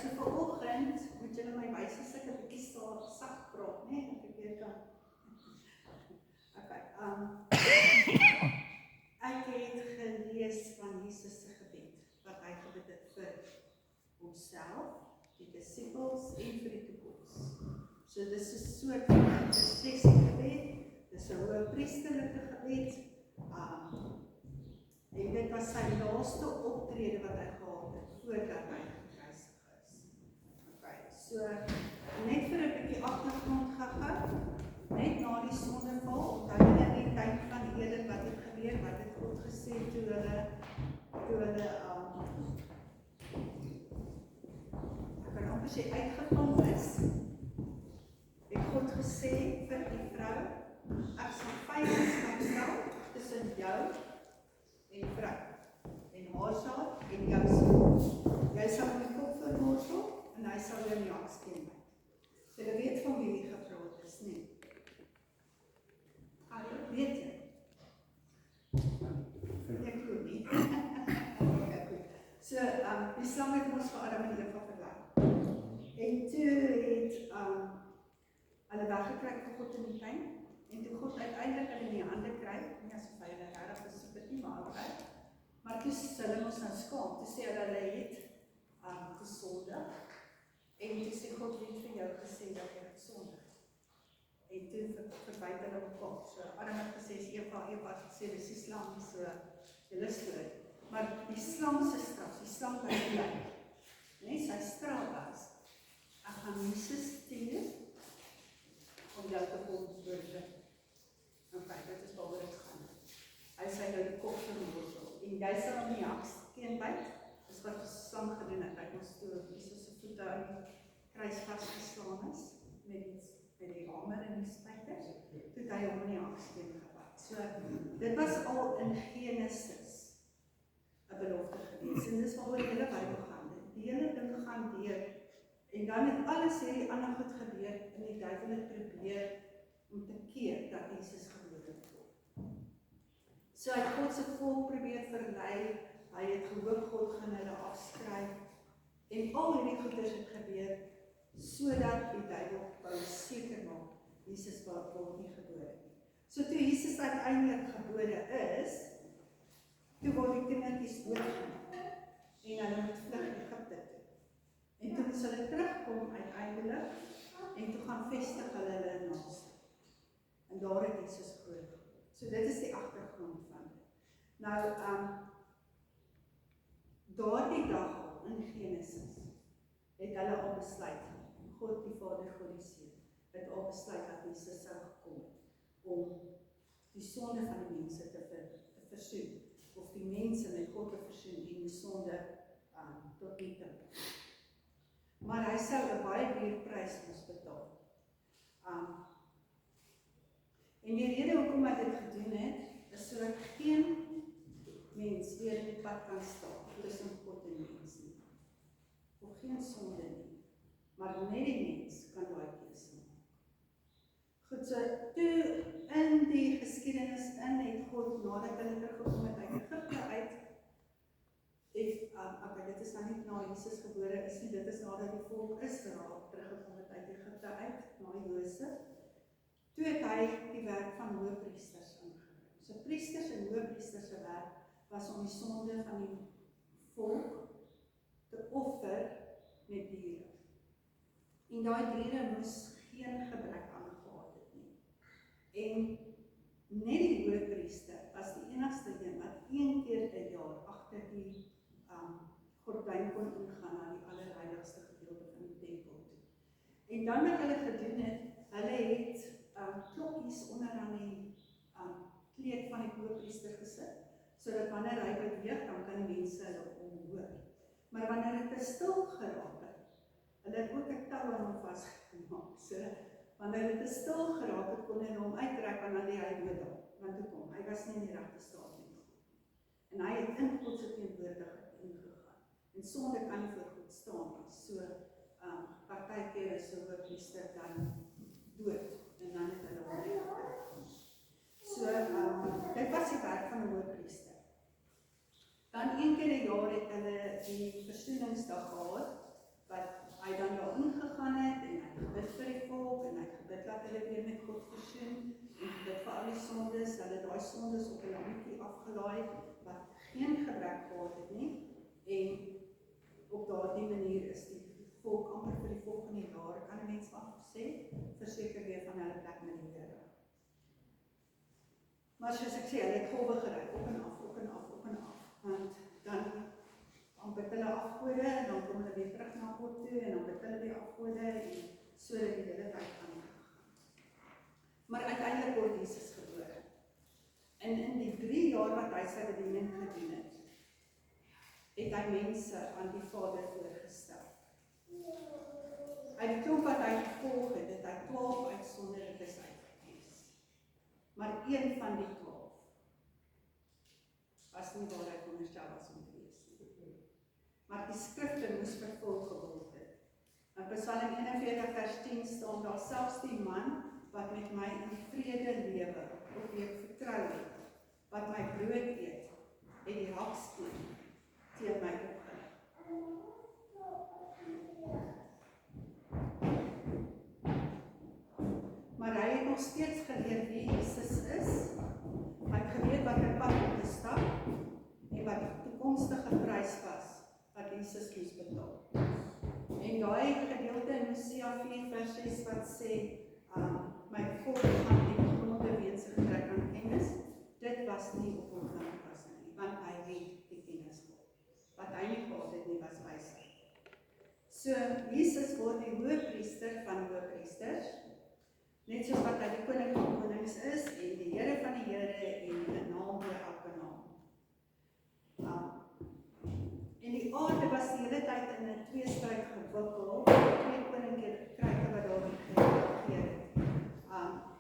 so vanoggend moet julle my wys as ek 'n bietjie sag praat, né? Dat ek weer kan. Okay, ek het gelees van Jesus se gebed, wat hy gebid het vir homself, die disippels en vir die toekoms. So dis 'n soort van intercessiegebed, dis 'n hoëpriesterlike gebed, en dit was sy laaste optrede wat hy gehad het, voordat hy gekruisig is. Okay, so, net vir 'n bietjie agtergrond gehou, net na die sondeval, onthou julle die tyd van Eden, wat het gebeur, wat het God gesê toe hulle, ek kan amper sê uitgekom is, het God gesê vir die vrou, ek sal vyandskap stel tussen jou en vrou, en haar saad en jou saad. Jy sal my kop vermorsel, en hy sal jou in die hakskeen byt. So jy weet van wie die gepraat is, nie? Weet jy? Ek glo nie. Okay, goed. So, die slang het ons vir Adam en Eva verlaat. En toe het hulle weggekry vir God in die tuin, en toe God uiteindelik hulle in die hande kry, nie asof hy hulle regtig besoek het nie, maar toe hulle ons nou skaam, toe sê hulle het gesondig, en toe sê God het vir jou gesê dat jy gesondig. En toe verbyt hulle mekaar. So Adam het gesê, Eva het gesê, dis die slang, so julle stoot. Maar die slang se straf, die slang wat bly, nee, sy straf was, ek gaan Jesus stuur, om jou te ontworde. Okay, dit is waaroor dit gaan. Hy sê nou die kop vermorsel, en jy sal om die hakskeen byt, dis wat die slang gedoen het, hy ons toe Jesus se voete aan die kruis vastgeslaan is, met die hamer en die spyker, toe hy hom in die hakskeen gebyt. So, dit was al in Genesis 'n belofte gewees, en dis waaroor die hele Bybel gaan. Die hele ding gaan deur, en dan het alles hierdie ander goed gebeur, en die duiwel het probeer om te keer dat Jesus gebore word. So hy het God se volk probeer verlei, hy het gehoop God gaan hulle afskryf, en al hierdie goeders het gebeur, sodat die duiwel wou seker maak, Jesus word nie gebore nie. So toe Jesus uiteindelik gebore is, toe word die kindertjies doodgemaak, en hulle moet vlug Egipte toe. En toe moes hulle terugkom uiteindelik, en toe gaan vestig hulle in Nasaret. En daar het Jesus groot geword. So dit is die agtergrond van dit. Nou, daardie dag al in Genesis, het hulle al besluit, God die Vader, God die Seun, het al besluit dat Jesus sou gekom het, om die sonde van die mense te versoen, of die mense met God te versoen, en die sonde tot nie te maak. Maar hy sou 'n baie duur prys moes betaal. En die rede hoekom hy dit gedoen het, is sodat geen mens weer in die pad kan staan tussen God en mens nie. Of geen sonde nie, maar net die mens kan daai keuse maak. Goed, so toe in die geskiedenis het God, nadat hulle teruggekom het uit Egipte uit, dit is nou nie na Jesus gebore is nie, dit is nadat die volk Israel teruggekom het uit Egipte uit, na Josef, toe het hy die werk van hoëpriesters ingebring. So priesters en hoëpriesters se werk was om die sonde van die volk te offer met diere. En daai diere moes geen gebrek aan gehad het nie. En net die hoëpriester was die enigste een wat 1 keer 'n jaar agter die gordyn kon ingaan na die allerheiligste gedeelte van die tempel toe. En dan wat hulle gedoen het, hulle het klokkies onder aan die kleed van die hoëpriester gesit, sodat wanneer hy beweeg, dan kan die mense hulle hoor. Maar wanneer dit te stil geraak het, hulle het ook 'n tou aan hom vasgemaak, so wanneer dit te stil geraak het, kon hulle hom uittrek en dan die hy dood, want toe kom, hy was nie in die regte staat nie. En hy het in God se teenwoordigheid ingegaan. En sonde kan nie voor God staan nie. So, partykeer is so 'n hoëpriester dan dood, en dan het hulle hom uitgetrek. So, dit was die werk van 'n hoëpriester. Dan 1 keer 'n jaar het hulle die versoeningsdag gehad, wat dat hulle weer met God versoen, en dit vir al die sondes, hulle daai sondes op 'n lammetjie afgelaai, wat geen gebrek gehad het nie, en op daardie manier is die volk amper vir die volgende jaar, kan 'n mens afsê, verseker weer van hulle plek met die Here. Maar soos ek sê, hulle het golwe gery, op en af, op en af, op en af, want dan bid hulle afgode, en dan kom hulle weer terug na God toe, en dan bid hulle weer afgode, en so dat die hele tyd aan. Maar uiteindelik word Jesus gebore. En in die 3 jaar wat hy sy bediening gedoen het hy mense aan die Vader voorgestel. Uit die klomp wat hy gevolg het, het hy 12 uitsonderlikes uitgekies. Maar een van die 12 was nie waar hy veronderstel was om te wees nie. Maar die skrifte moes vervul geword het. In Psalm 41 vers 10 staan daar, selfs die man wat met my in vrede lewe, op wie ek vertrou het, wat my brood eet, het die hakskeen teen my opgerig. Maar hy het nog steeds geleer wie Jesus is. Hy het geweet wat hy pad om te stap, en wat die toekomstige prys was, wat Jesus moes betaal. En daai gedeelte in Hosea 4 vers 6 wat sê, my volk gaan ten gronde weens sy gebrek aan kennis, dit was nie op hom toegepas nie, want hy het die kennis gehad. Wat hy nie gehad het nie, was wysheid. So, Jesus word die hoëpriester van hoëpriesters, net soos wat hy die koning van konings is, en die Here van die Here, en 'n naam oor elke naam. En die aarde was die hele tyd in 'n tweestryd gewikkel, twee koninkryke wat daarin geregeer het.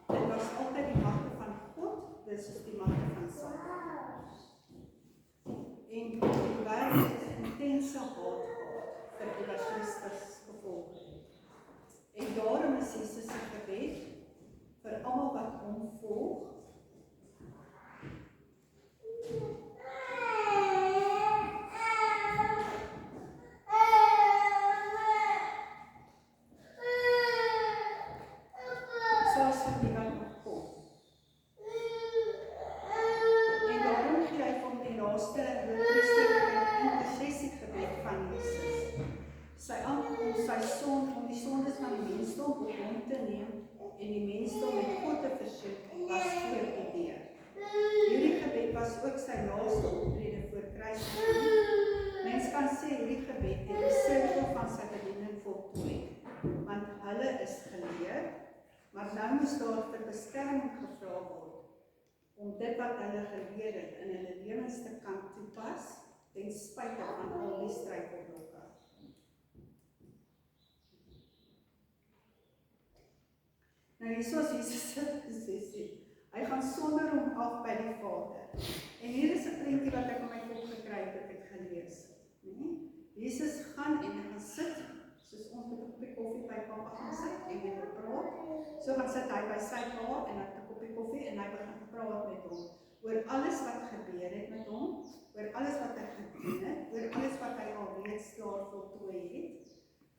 Dit was altyd die magte van God, versus die magte van Satan. En die wêreld het 'n intense haat gehad vir die wat Christus gevolg het. En daarom is Jesus se gebed vir almal wat hom volg, selfs vir die wat nog kom. En daarom gee hy van die laaste hoëpriesterlike intercessiegebed van Jesus. Sy aankoms, om die sondes van die mensdom op hom te neem en die mensdom met God te versoek, was voor die deur. Hierdie gebed was ook sy laaste optrede voor Christus. Mens kan sê hierdie gebed het die sirkel van sy bediening voltooi, want hulle is geleer, maar nou moes daar vir beskerming gevra word om dit wat hulle geleer het in hulle lewens te kan toepas, ten spyte van al die struikelblokke. Nou hierso is Jesus se posisie. Hy gaan sonder hom af by die Vader. En hier is 'n prentjie wat ek op my kop gekry het, wat ek gelees het. Jesus gaan en hy gaan sit, soos ons met 'n koppie koffie by pappa gaan sit en met hom praat. So gaan sit hy by sy pa en hy het 'n koppie koffie en hy begin praat met hom oor alles wat gebeur het met hom, oor alles wat hy gedoen het, oor alles wat hy alreeds klaar voltooi het,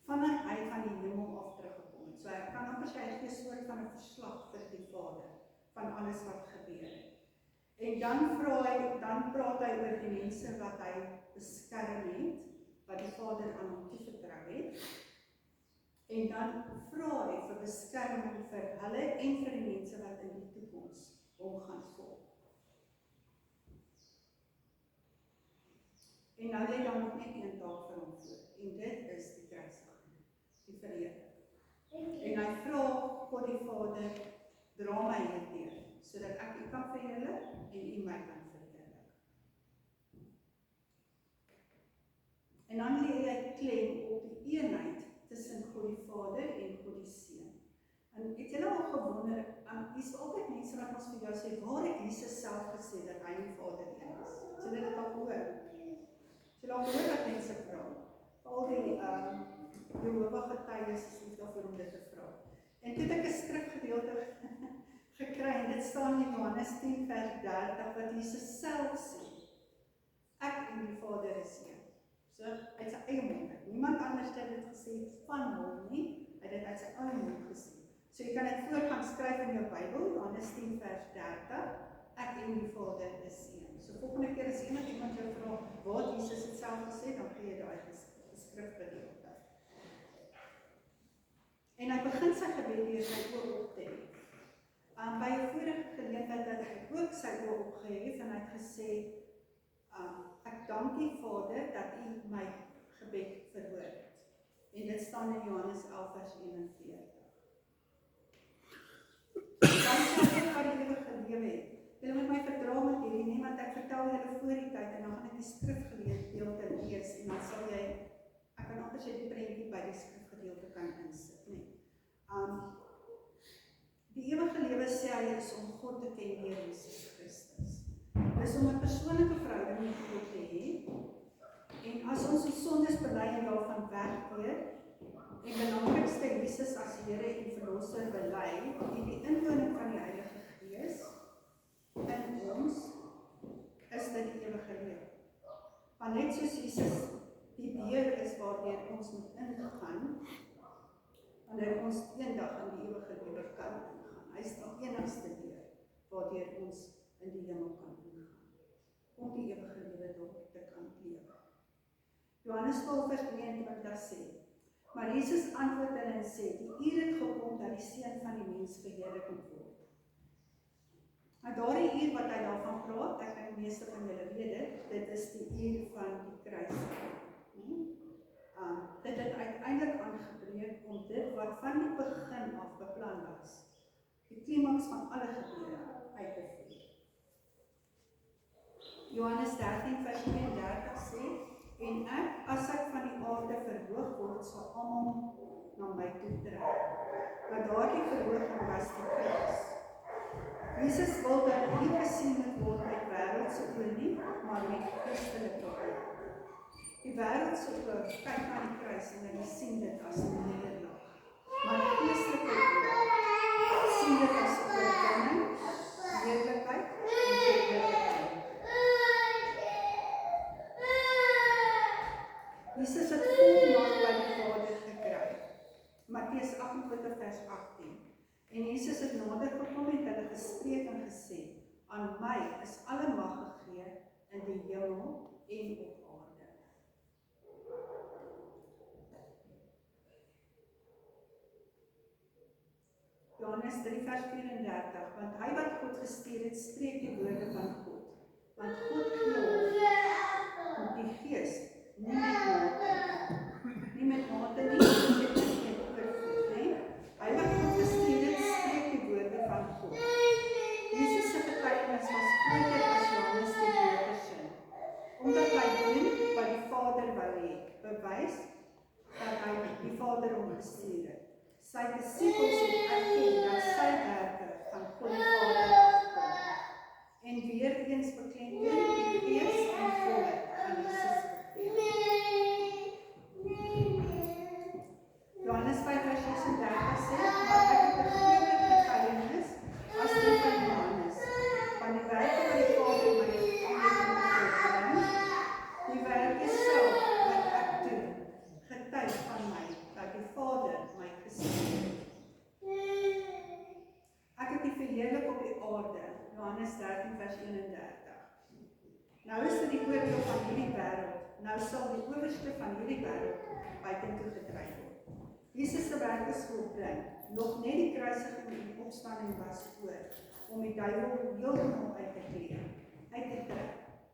vandat hy van die hemel af teruggekom het. So hy kan amper sê hy gee 'n soort van 'n verslag vir die Vader van alles wat gebeur het. En dan praat hy oor die mense wat hy beskerm het, wat die Vader aan hom toevertrou het. En dan vra hy vir beskerming vir hulle en vir die mense wat in die toekoms hom gaan volg. En nou lê daar nog net een taak vir hom voor, en dit is die kruisiging, die verheerliking. En hy vra God die Vader, dra my hierdeur, sodat ek u kan verheerlik en u my kan verheerlik. En dan lê hy klem op die eenheid tussen God die Vader en God die Seun. En het julle al gewonder, hier's altyd mense wat ons vir jou sê, waar het Jesus self gesê dat hy die Vader een is? Het julle dit al gehoor? Het julle al gehoor dat mense vra? Al die Jehova getuies is nie daarvoor om dit te vra. En toe het ek 'n skrifgedeelte gekry, en dit staan in Johannes 10 vers 30, wat Jesus self sê, ek en die Vader is een. So, uit sy eie mond, niemand anders het dit gesê van hom nie, hy het dit uit sy eie mond gesê. So jy kan dit voor gaan skryf in jou Bybel, Johannes 10 vers 30, ek en die Vader is een. So volgende keer as iemand jou vra, wat Jesus het self gesê, dan gee jy daai skrifgedeelte. En hy begin sy gebed deur sy oë op te hef. By 'n vorige geleentheid het hy ook sy oë opgehef en hy het gesê, ek dank U Vader dat U my gebed verhoor het. En dit staan in Johannes 11 vers 41. Dan sê ek wat die ewige lewe het. Julle moet my verdra met hierdie nie, want ek vertel julle voor die tyd en dan gaan ek die skrifgedeelte lees en dan sal jy, ek kan amper sê die prentjie by die skrifgedeelte kan insit, nee. Die ewige lewe sê hy is om God te ken deur Jesus Christus. Dis om 'n persoonlike verhouding met God te hê. En as ons ons sondes bely en daarvan wegkeer, en belangrikste Jesus as Here en Verlosser bely, en die inwoning van die Heilige Gees in ons, is dit die ewige lewe. Want net soos Jesus die deur is waardeur ons moet ingaan, wanneer ons eendag in die ewige lewe kan ingaan. Hy is die enigste deur waardeur ons in die hemel kan ingaan, om die ewige lewe daar te kan lewe. Johannes 12 vers 23 sê, maar Jesus antwoord hulle en sê, die uur het gekom dat die Seun van die mens verheerlik moet word. En daardie uur wat hy daarvan praat, ek dink die meeste van julle weet dit is die uur van die kruisiging. Dit het uiteindelik aangebreek om dit wat van die begin af beplan was, die klimaks van alle gebeure uit te voer. Johannes 13 vers 32 sê, en as ek van die aarde verhoog word, sal almal na my toe trek. Maar daardie verhooging was die kruis. Jesus wil dat nie gesien moet word met wêreldse oë nie, maar met geestelike oë. Die wêreldse oë kyk na die kruis en hulle sien dit as 'n nederlaag. Maar die geestelike oë sien dit as 'n oorwinning, heerlikheid en verheerlikheid. Jesus het volmaak by die Vader gekry. Matteus 28 vers 18. En Jesus het nader gekom en hulle gespreek en gesê, aan my is alle mag gegee in die hemel en op aarde. Johannes 3 vers 34, want hy wat God gestuur het, spreek die woorde van God. Want God gee hom die Gees, nie met mate nie, met oorvloed, nee. Hy wat God gestuur het, spreek die woorde van God. Jesus se getuienis was groter as Johannes die Doper se, omdat hy doen wat die Vader wou hê, bewys dat hy die Vader hom gestuur het. Sy disippels het erken dat sy werke van God die Vader afkom. En weer eens beklemtoon die Gees en volheid aan Jesus gegee. Johannes 5 vers 36 sê, maar ek het 'n groter getuienis as die van Johannes, van die werke wat die Vader my gegee het, die werke self wat ek doen, getuig van my, dat die Vader my gestuur het. Ek het die verheerlik op die aarde, Johannes 13 vers 31. Nou is dit die oordeel van hierdie wêreld, nou sal die owerste van hierdie wêreld buitentoe gedryf word. Jesus se werk is volbring, nog net die kruisiging en die opstanding was oor, om die duiwel heeltemal uit te trek,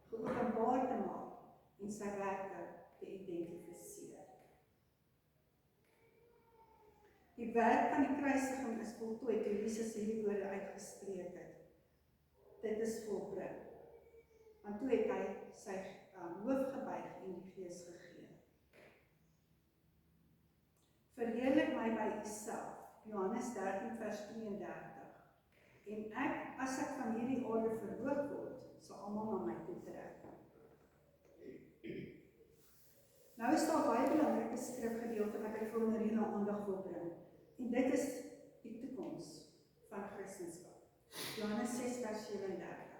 geopenbaar te maak en sy werke te identifiseer. Die werk van die kruisiging is voltooi toe Jesus hierdie woorde uitgespreek het. Dit is volbring. Want toe het hy sy hoof gebuig en die Gees gegee. Verheerlik my by U self, Johannes 13 vers 32. En as ek van hierdie aarde verhoog word, sal almal na my toe trek. Nou is daar baie belangrike skrifgedeelte wat ek vir julle aandag wil bring. En dit is die toekoms van Christendom. Johannes 6 vers 37.